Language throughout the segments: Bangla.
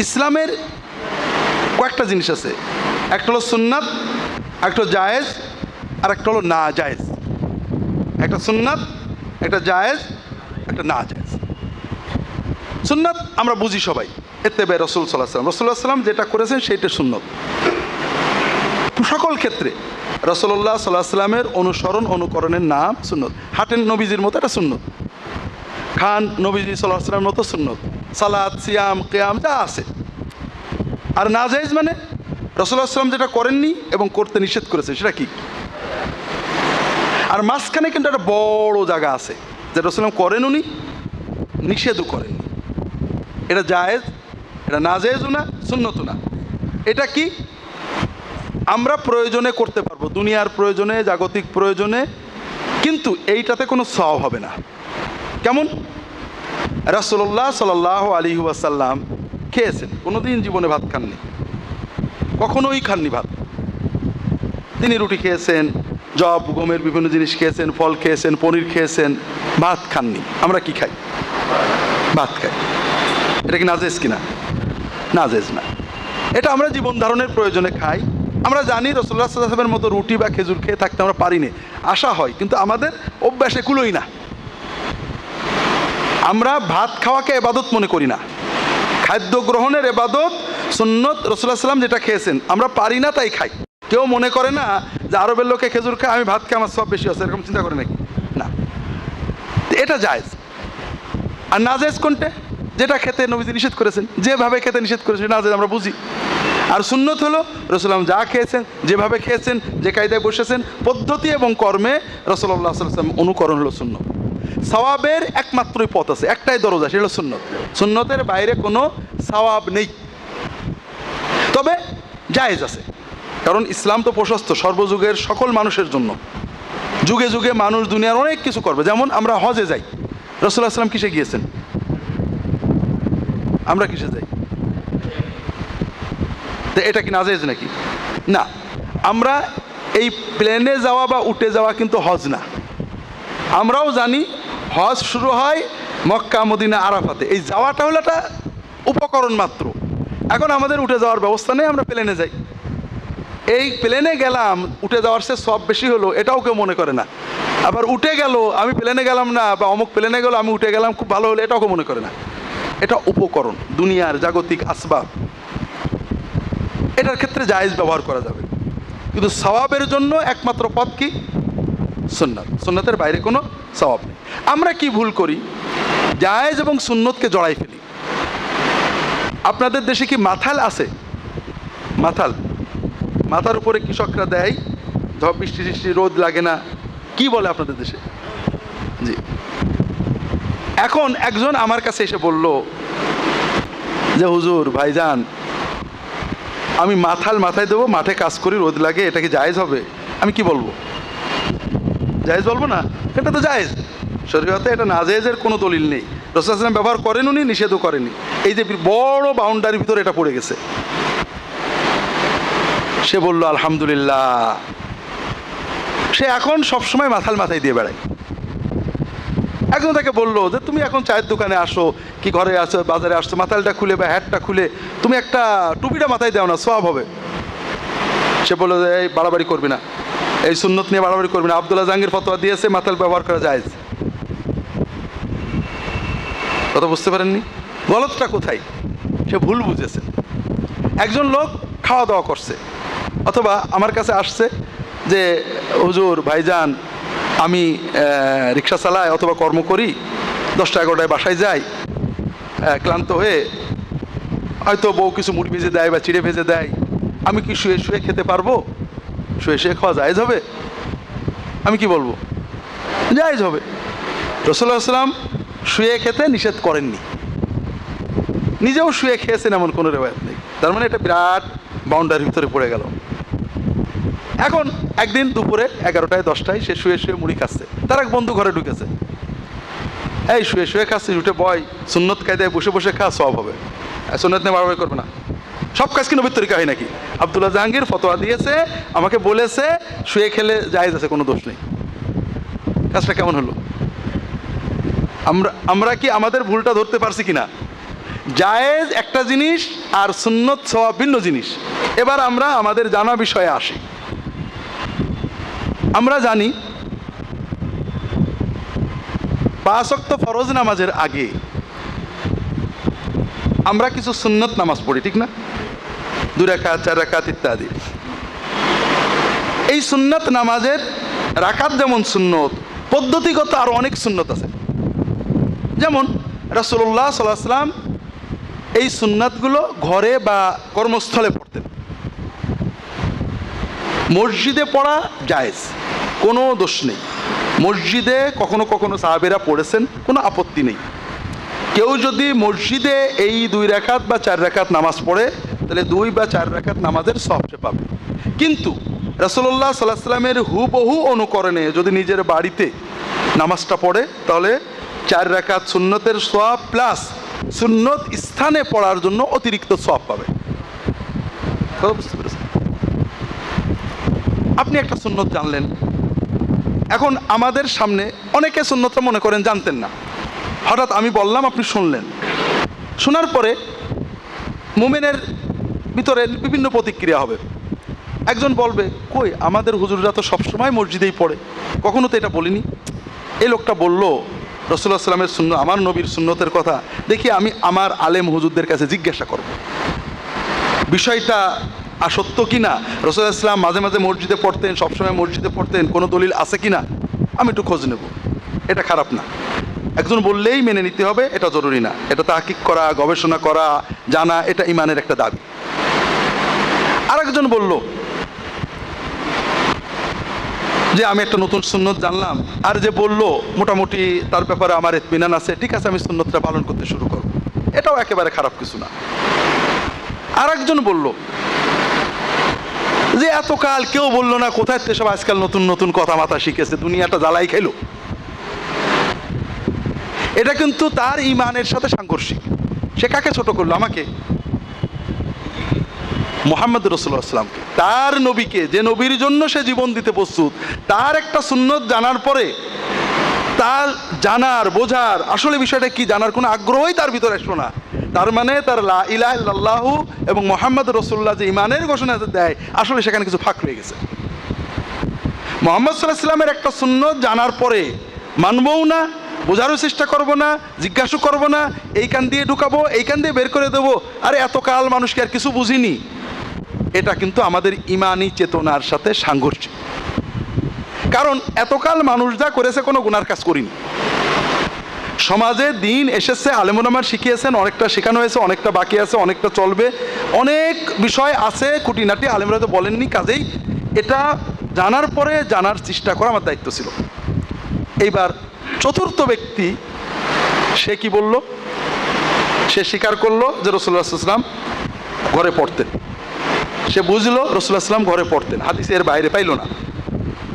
ইসলামের কয়েকটা জিনিস আছে, একটা হলো সুন্নাত, একটা জায়েজ, আর একটা হলো না জায়েজ। একটা সুন্নাত, একটা জায়েজ, একটা না জায়েজ। সুন্নাত আমরা বুঝি সবাই, ইত্তেবা রাসূল সাল্লাল্লাহু আলাইহি ওয়াসাল্লাম, রাসূলুল্লাহ সাল্লাম যেটা করেছেন সেইটা সুন্নত। সকল ক্ষেত্রে রাসূলুল্লাহ সাল্লাল্লাহু আলাইহি ওয়াসাল্লামের অনুসরণ অনুকরণের নাম সুন্নত। হাঁটেন নবীজির মতো, এটা সুন্নত। খান নবীজি সাল্লাল্লাহু আলাইহি ওয়াসাল্লামের মতো সুন্নত। সালাত, সিয়াম, কিয়াম যা আছে। আর না জায়েজ মানে রাসূলুল্লাহ সাল্লাল্লাহু আলাইহি ওয়াসাল্লাম যেটা করেননি এবং করতে নিষেধ করেছে সেটা কি। আর মাঝখানে কিন্তু একটা বড় জায়গা আছে যে রাসূলুল্লাহ করেন উনি, নিষেধও করেননি। এটা জায়েজ, এটা না জায়েজও না, সুন্নতও না। এটা কি আমরা প্রয়োজনে করতে পারবো, দুনিয়ার প্রয়োজনে, জাগতিক প্রয়োজনে, কিন্তু এইটাতে কোনো সওয়াব হবে না। কেমন? রাসূলুল্লাহ সাল্লাল্লাহু আলাইহি ওয়াসাল্লাম খেয়েছেন, কোনোদিন জীবনে ভাত খাননি, কখনোই খাননি ভাত। তিনি রুটি খেয়েছেন, জব গমের বিভিন্ন জিনিস খেয়েছেন, ফল খেয়েছেন, পনির খেয়েছেন, ভাত খাননি। আমরা কি খাই? ভাত খাই। এটা কি নাজেজ কিনা? নাজেজ না। এটা আমরা জীবন ধারণের প্রয়োজনে খাই। আমরা জানি রাসূলুল্লাহ সাল্লাল্লাহু আলাইহি ওয়াসাল্লামের মতো রুটি বা খেজুর খেয়ে থাকতে আমরা পারি না, আশা হয়, কিন্তু আমাদের অভ্যাসে কুলোই না। আমরা ভাত খাওয়াকে ইবাদত মনে করি না। খাদ্য গ্রহণের ইবাদত সুন্নত, রাসূলুল্লাহ সাল্লাল্লাহু আলাইহি ওয়াসাল্লাম যেটা খেয়েছেন আমরা পারি না তাই খাই। কেউ মনে করে না যে আরবের লোকে খেজুর খায়, আমি ভাত খাই, আমার সব বেশি আছে, এরকম চিন্তা করে নাকি? না, এটা জায়েজ। আর না জায়েজ কোনটা? যেটা খেতে নবীজি নিষেধ করেছেন, যেভাবে খেতে নিষেধ করেছেন না জায়েজ আমরা বুঝি। আর সুন্নত হলো রাসূলুল্লাহ যা খেয়েছেন, যেভাবে খেয়েছেন, যে কায়দায় বসেছেন, পদ্ধতি এবং কর্মে রাসূলুল্লাহ সাল্লাল্লাহু আলাইহি ওয়াসাল্লাম অনুকরণ হলো সুন্নত। সওয়াবের একমাত্রই পথ আছে, একটাই দরজা, সেটা হলো সুন্নত। সুন্নতের বাইরে কোনো সওয়াব নেই, তবে জায়েজ আছে। কারণ ইসলাম তো প্রশস্ত, সর্বযুগের সকল মানুষের জন্য। যুগে যুগে মানুষ দুনিয়ার অনেক কিছু করবে। যেমন আমরা হজে যাই, রাসূলুল্লাহ সাল্লাল্লাহু আলাইহি ওয়াসাল্লাম কিসে গিয়েছেন? আমরা কিসে যাই? তো এটা কি নাজায়েজ নাকি? না। আমরা এই প্লেনে যাওয়া বা উঠে যাওয়া কিন্তু হজ না। আমরাও জানি হজ শুরু হয় মক্কা, মদিনা, আরাফাতে। এই যাওয়াটা হলো একটা উপকরণ মাত্র। এখন আমাদের উঠে যাওয়ার ব্যবস্থা নেই, আমরা প্লেনে যাই। এই প্লেনে গেলাম, উঠে যাওয়ার সে সব বেশি হলো, এটাও কেউ মনে করে না। আবার উঠে গেল, আমি প্লেনে গেলাম না, বা অমুক প্লেনে গেল, আমি উঠে গেলাম, খুব ভালো হলো, এটাও কেউ মনে করে না। এটা উপকরণ, দুনিয়ার জাগতিক আসবাব। এটার ক্ষেত্রে জায়েজ ব্যবহার করা যাবে, কিন্তু সওয়াবের জন্য একমাত্র পথ কি? সুন্নাত। সুন্নাতের বাইরে কোনো সওয়াব নেই। আমরা কি ভুল করি? জায়েজ এবং সুন্নতকে জড়াই ফেলি। আপনাদের দেশে কি মাথাল আছে? মাথাল, মাথার উপরে কৃষকরা দেয়, ঝড় বৃষ্টি টিষ্টি, রোদ লাগে না, কি বলে আপনাদের দেশে? জি। এখন একজন আমার কাছে এসে বলল যে হুজুর, ভাইজান, আমি মাথাল মাথায় দেবো, মাঠে কাজ করি, রোদ লাগে, এটা কি জায়েজ হবে? আমি কি বলবো? জায়েজ বলবো না? এটা তো জায়েজ। শরীয়তে এটা নাজায়েজের কোনো দলিল নেই। রাসূলুল্লাহ সাল্লাল্লাহু আলাইহি ওয়াসাল্লাম ব্যবহার করেন, উনি নিষেধও করেনি। এই যে বড় বাউন্ডারির ভিতরে এটা পড়ে গেছে। সে বলল আলহামদুলিল্লাহ। সে এখন সবসময় মাথাল মাথায় দিয়ে বেড়ায়। একজন তাকে বললো যে তুমি এখন চায়ের দোকানে আসো কি ঘরে আসো, বাজারে আসছো, মাথালটা খুলে বা হ্যাটটা খুলে তুমি একটা টুপিটা মাথায় দাও না, সওয়াব হবে। সে বললো যে এই বাড়াবাড়ি করবি না, এই সুন্নত নিয়ে বাড়াবাড়ি করবি না। আব্দুল্লাহ জাহাঙ্গীর ফতোয়া দিয়েছে মাথাল ব্যবহার করা জায়েজ। কথা বুঝতে পারেননি? গলতটা কোথায়? সে ভুল বুঝেছে। একজন লোক খাওয়া দাওয়া করছে, অথবা আমার কাছে আসছে যে হুজুর, ভাইজান, আমি রিক্সা চালাই অথবা কর্ম করি, 10টা 11টায় বাসায় যাই, ক্লান্ত হয়ে, হয়তো বউ কিছু মুড়ি ভেজে দেয় বা চিড়ে ভেজে দেয়, আমি কি শুয়ে শুয়ে খেতে পারবো? শুয়ে শুয়ে খাওয়া জায়েজ হবে? আমি কি বলবো? জায়েজ হবে। রাসূলুল্লাহ সাল্লাল্লাহু আলাইহি ওয়াসাল্লাম শুয়ে খেতে নিষেধ করেননি, নিজেও শুয়ে খেয়েছেন এমন কোনো রেওয়ায়াত নেই। তার মানে এটা বিরাট বাউন্ডারির ভিতরে পড়ে গেল। এখন একদিন দুপুরে 11টায় 10টায় সে শুয়ে শুয়ে মুড়ি খাচ্ছে, তার এক বন্ধু ঘরে ঢুকেছে। এই শুয়ে শুয়ে খাচ্ছিস, উঠে বয়, সুন্নত কায়দায় বসে বসে খা, সওয়াব হবে। সুন্নত নিয়ে বাড়াবাড়ি করবে না। সব কাজ কি নবীর তরিকা হয় নাকি? আব্দুল্লাহ জাহাঙ্গীর ফতোয়া দিয়েছে, আমাকে বলেছে শুয়ে খেলে জায়েজ আছে, কোনো দোষ নেই। কাজটা কেমন হলো? আমরা কি আমাদের ভুলটা ধরতে পারছি কিনা? জায়েজ একটা জিনিস আর সুন্নত সওয়াব ভিন্ন জিনিস। এবার আমরা আমাদের জানা বিষয়ে আসি। আমরা জানি 5 ওয়াক্ত ফরজ নামাজের আগে আমরা কিছু সুন্নত নামাজ পড়ি, ঠিক না? 2 রাকাত 4 রাকাত ইত্যাদি। এই সুন্নত নামাজের রাকাত যেমন সুন্নত, পদ্ধতিগত আরো অনেক সুন্নত আছে। যেমন রাসূলুল্লাহ সাল্লাল্লাহু আলাইহি ওয়াসাল্লাম এই সুন্নাতগুলো ঘরে বা কর্মস্থলে পড়তেন। মসজিদে পড়া জায়েজ, কোনো দোষ নেই। মসজিদে কখনো কখনো সাহাবেরা পড়েছেন, কোনো আপত্তি নেই। কেউ যদি মসজিদে এই 2 রাকাত বা 4 রাকাত নামাজ পড়ে তাহলে 2 বা 4 রাকাত নামাজের সওয়াব সে পাবে। কিন্তু রাসূলুল্লাহ সাল্লাল্লাহু আলাইহি ওয়াসাল্লামের হুবহু অনুকরণে যদি নিজের বাড়িতে নামাজটা পড়ে তাহলে 4 রাকাত সুন্নতের সওয়াব প্লাস সুন্নত স্থানে পড়ার জন্য অতিরিক্ত সওয়াব পাবে। কথা বুঝতে পেরেছেন? আপনি একটা সুন্নত জানলেন, এখন আমাদের সামনে অনেকে সুন্নতটা মনে করেন জানতেন না, হঠাৎ আমি বললাম, আপনি শুনলেন। শোনার পরে মুমিনের ভিতরে বিভিন্ন প্রতিক্রিয়া হবে। একজন বলবে, কই আমাদের হুজুররা তো সবসময় মসজিদেই পড়ে, কখনো তো এটা বলিনি। এই লোকটা বলল রাসূলুল্লাহ সাল্লামের সুন্নত, আমার নবীর সুন্নতের কথা, দেখি আমি আমার আলেম হুজুরদের কাছে জিজ্ঞাসা করব বিষয়টা সত্য কিনা। রাসূলুল্লাহ সাল্লাম মাঝে মাঝে মসজিদে পড়তেন, সবসময় মসজিদে পড়তেন, কোনো দলিল আছে কিনা আমি একটু খোঁজ নেব। এটা খারাপ না, একজন বললেই মেনে নিতে হবে এটা জরুরি না। এটা তাহকিক করা, গবেষণা করা, জানা, এটা ইমানের একটা দাবি। আরেকজন বলল যে আমি একটা নতুন সুন্নত জানলাম, আর যে বলল মোটামুটি তার ব্যাপারে আমার ইতমিনান আছে, ঠিক আছে আমি সুন্নতটা পালন করতে শুরু করব, এটাও একেবারে খারাপ কিছু না। আরেকজন বলল যে এতকাল কেউ বললো না, কোথায় সব আজকাল নতুন নতুন কথা মাথা শিখেছে, দুনিয়াটা জ্বালাই খাইলো। এটা কিন্তু তার ইমানের সাথে সাংঘর্ষিক। সে কাকে ছোট করলো? আমাকে, মুহাম্মদ রাসূলুল্লাহ সাল্লামকে, তার নবীকে, যে নবীর জন্য সে জীবন দিতে প্রস্তুত, তার একটা সুন্নত জানার পরে তার জানার, বোঝার, আসলে বিষয়টা কি জানার কোনো আগ্রহই তার ভিতরে আসলো না। তার মানে তার লা ইলাহা ইল্লাল্লাহু এবং মুহাম্মদ রাসূলুল্লাহ যে ইমানের ঘোষণা দেয়, আসলে সেখানে কিছু ফাঁক রয়ে গেছে। মুহাম্মদ সাল্লাল্লাহু আলাইহি ওয়াসাল্লামের একটা সুন্নত জানার পরে মানবও না, বোঝারও চেষ্টা করব না, জিজ্ঞাসা করব না, এই কান দিয়ে ঢুকাবো, এই কান দিয়ে বের করে দেবো, আরে এতকাল মানুষকে আর কিছু বুঝিনি, এটা কিন্তু আমাদের ইমানি চেতনার সাথে সাংঘর্ষিক। কারণ এতকাল মানুষ যা করেছে কোনো গুনার কাজ করিনি। সমাজে দিন এসেছে, আলেম ওলামারা শিখিয়েছেন, অনেকটা শেখানো হয়েছে, অনেকটা বাকি আছে, অনেকটা চলবে, অনেক বিষয় আছে খুঁটিনাটি আলেমরা তো বলেননি। কাজেই এটা জানার পরে জানার চেষ্টা করা আমার দায়িত্ব ছিল। এইবার চতুর্থ ব্যক্তি সে কি বলল? সে স্বীকার করলো যে রাসূলুল্লাহ সাল্লাল্লাহু আলাইহি ওয়াসাল্লাম ঘরে পড়তেন। সে বুঝলো রাসূলুল্লাহ সাল্লাল্লাহু আলাইহি ওয়াসাল্লাম ঘরে পড়তেন, হাদিসে এর বাইরে পাইল না।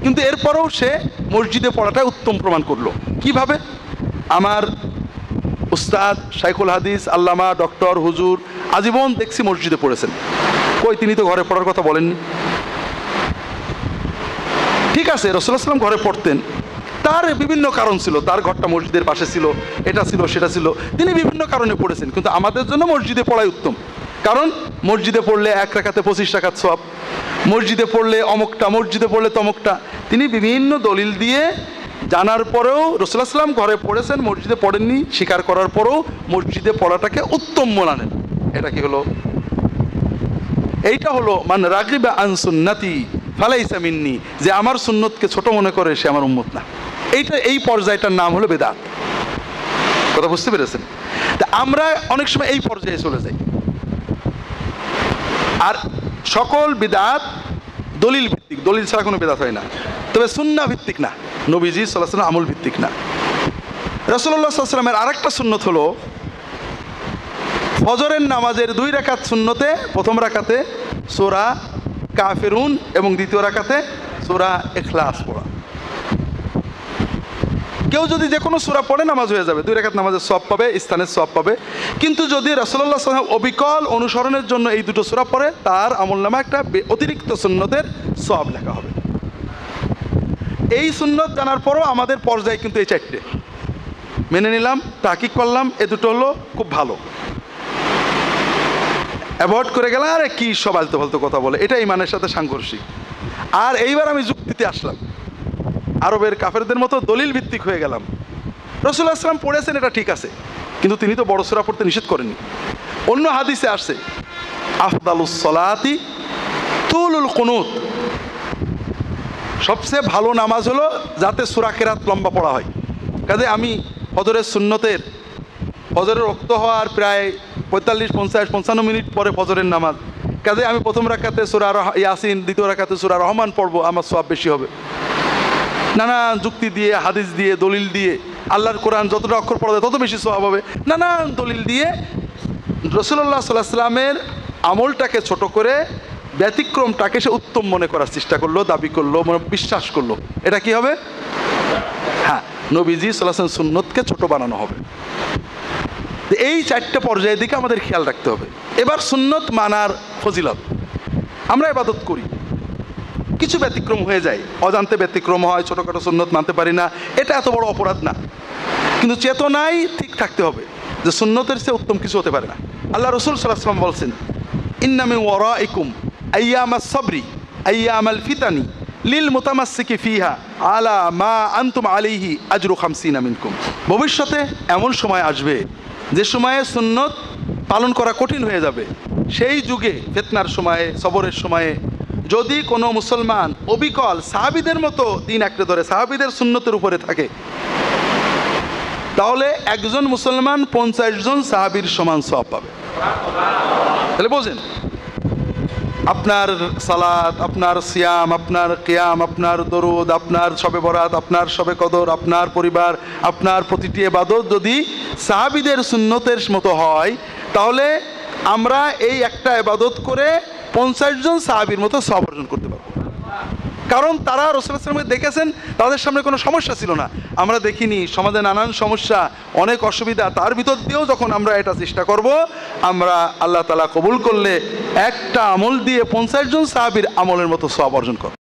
কিন্তু এরপরেও সে মসজিদে পড়াটা উত্তম প্রমাণ করলো। কিভাবে? আমার উস্তাদ শাইখুল হাদিস আল্লামা ডক্টর হুজুর আজীবন দেখছি মসজিদে পড়েছেন, কই তিনি তো ঘরে পড়ার কথা বলেননি। ঠিক আছে, রাসূলুল্লাহ সাল্লাল্লাহু আলাইহি ওয়াসাল্লাম ঘরে পড়তেন, তার বিভিন্ন কারণ ছিল, তার ঘরটা মসজিদের পাশে ছিল, এটা ছিল সেটা ছিল, তিনি বিভিন্ন কারণে পড়েছেন। কিন্তু আমাদের জন্য মসজিদে পড়াই উত্তম, কারণ মসজিদে পড়লে 1 রাকাতে 25 রাকাত সওয়াব, মসজিদে পড়লে অমুকটা, মসজিদে পড়লে তমুকটা। তিনি বিভিন্ন দলিল দিয়ে জানার পরেও রাসূলুল্লাহ সাল্লাল্লাহু আলাইহি ওয়াসাল্লাম ঘরে পড়েছেন, মসজিদে পড়েননি, স্বীকার করার পরেও মসজিদে পড়াটাকে উত্তম মানেন। এটা কি হলো? এইটা হলো মান রাগিবা আন সুন্নতি ফালাইসা মিন্নি, যে আমার সুন্নতকে ছোট মনে করে সে আমার উম্মত না। এইটা, এই পর্যায়টার নাম হলো বেদাত। কথা বুঝতে পেরেছেন? তা আমরা অনেক সময় এই পর্যায়ে চলে যাই। আর সকল বিদাত দলিল ভিত্তিক, দলিল ছাড়া কোনো বিদাত হয় না, তবে সুন্নাহ ভিত্তিক না, নবীজি সাল্লাল্লাহু আলাইহি ওয়াসাল্লাম আমল ভিত্তিক না। রাসূলুল্লাহ সাল্লাল্লাহু আলাইহি ওয়াসাল্লামের আরেকটা সুন্নত হলো ফজরের নামাজের 2 রাকাত সুন্নতে প্রথম রাকাতে সূরা কাফিরুন এবং দ্বিতীয় রাকাতে সূরা ইখলাস পড়া। কেউ যদি যে কোনো সূরা পড়ে নামাজ হয়ে যাবে, 2 রাকাত নামাজের সওয়াব পাবে, স্থানের সওয়াব পাবে। কিন্তু যদি রাসূলুল্লাহ সাল্লাল্লাহু আলাইহি ওয়াসাল্লাম অবিকল অনুসরণের জন্য এই দুটো সূরা পড়ে, তার আমলনামা একটা অতিরিক্ত সুন্নতের সওয়াব লেখা হবে। এই সুন্নত জানার পরও আমাদের পর্যায়ে কিন্তু এই 4টে মেনে নিলাম, তাহকিক করলাম, এ দুটো হলো খুব ভালো। অ্যাভয়েড করে গেলাম, আরে কী সব আলতো ফালতো কথা বলে, এটা ইমানের সাথে সাংঘর্ষিক। আর এইবার আমি যুক্তিতে আসলাম, আরবের কাফেরদের মতো দলিল ভিত্তিক হয়ে গেলাম। রাসূলুল্লাহ সাল্লাল্লাহু আলাইহি ওয়াসাল্লাম পড়েছেন, এটা ঠিক আছে, কিন্তু তিনি তো বড় সূরা পড়তে নিষেধ করেননি। অন্য হাদিসে আসছে আফদালুস সলাতি তুলুল কুনুত, সবচেয়ে ভালো নামাজ হলো যাতে সূরা কেরাত লম্বা পড়া হয়। কাজে আমি ফজরের সুন্নতের, ফজরের রক্ত হওয়ার প্রায় 45-50-55 মিনিট পরে ফজরের নামাজ, কাজে আমি প্রথম রাকাতে সূরা ইয়াসিন, দ্বিতীয় রাকাতে সূরা রহমান পড়বো, আমার সওয়াব বেশি হবে। নানা যুক্তি দিয়ে, হাদিস দিয়ে, দলিল দিয়ে, আল্লাহর কোরআন যতটা অক্ষর পড়া যায় তত বেশি সওয়াব হবে, নানান দলিল দিয়ে রাসূলুল্লাহ সাল্লাল্লাহু আলাইহি ওয়াসাল্লামের আমলটাকে ছোট করে ব্যতিক্রমটাকে সে উত্তম মনে করার চেষ্টা করলো, দাবি করলো, মানে বিশ্বাস করলো। এটা কি হবে? হ্যাঁ, নবীজি সাল্লাল্লাহু আলাইহি ওয়াসাল্লাম সুন্নতকে ছোট বানানো হবে। এই 4টে পর্যায়ের দিকে আমাদের খেয়াল রাখতে হবে। এবার সুন্নত মানার ফজিলত, আমরা ইবাদত করি, কিছু ব্যতিক্রম হয়ে যায়, অজান্তে ব্যতিক্রম হয়, ছোটোখাটো সুন্নত মানতে পারি না, এটা এত বড় অপরাধ না, কিন্তু চেতনায় ঠিক থাকতে হবে যে সুন্নতের চেয়ে উত্তম কিছু হতে পারে না। আল্লাহ রাসূল সাল্লাল্লাহু আলাইহি ওয়াসাল্লাম বলছেন, ইন্না মিন ওয়ারাইকুম আইয়ামাস সাবরি আইয়ামাল ফিতানি লিল মুতামাসসিকি ফিহা আলা মা আনতুম আলাইহি আজরু 50 মিনকুম। ভবিষ্যতে এমন সময় আসবে যে সময়ে সুন্নত পালন করা কঠিন হয়ে যাবে। সেই যুগে, ফিতনার সময়ে, সবরের সময়ে যদি কোনো মুসলমান অবিকল সাহাবীদের মতো দিন আঁকড়ে ধরে, সাহাবীদের সুন্নতের উপরে থাকে, তাহলে একজন মুসলমান 50 জন সাহাবীর সমান সওয়াব পাবে। তাহলে বোঝেন, আপনার সালাত, আপনার সিয়াম, আপনার কিয়াম, আপনার দরুদ, আপনার শবে বরাত, আপনার শবে কদর, আপনার পরিবার, আপনার প্রতিটি ইবাদত যদি সাহাবীদের সুন্নতের মতো হয়, তাহলে আমরা এই একটা ইবাদত করে 50 জন সাহাবীর মতো সওয়াব অর্জন করতে পারবো। কারণ তারা রাসূলুল্লাহ সাল্লাল্লাহু আলাইহি ওয়াসাল্লাম দেখেছেন, তাদের সামনে কোনো সমস্যা ছিল না, আমরা দেখিনি। সমাজে নানান সমস্যা, অনেক অসুবিধা, তার ভিতর দিয়েও যখন আমরা এটা চেষ্টা করব, আমরা আল্লাহ তাআলা কবুল করলে একটা আমল দিয়ে 50 জন সাহাবীর আমলের মতো সওয়াব অর্জন করব।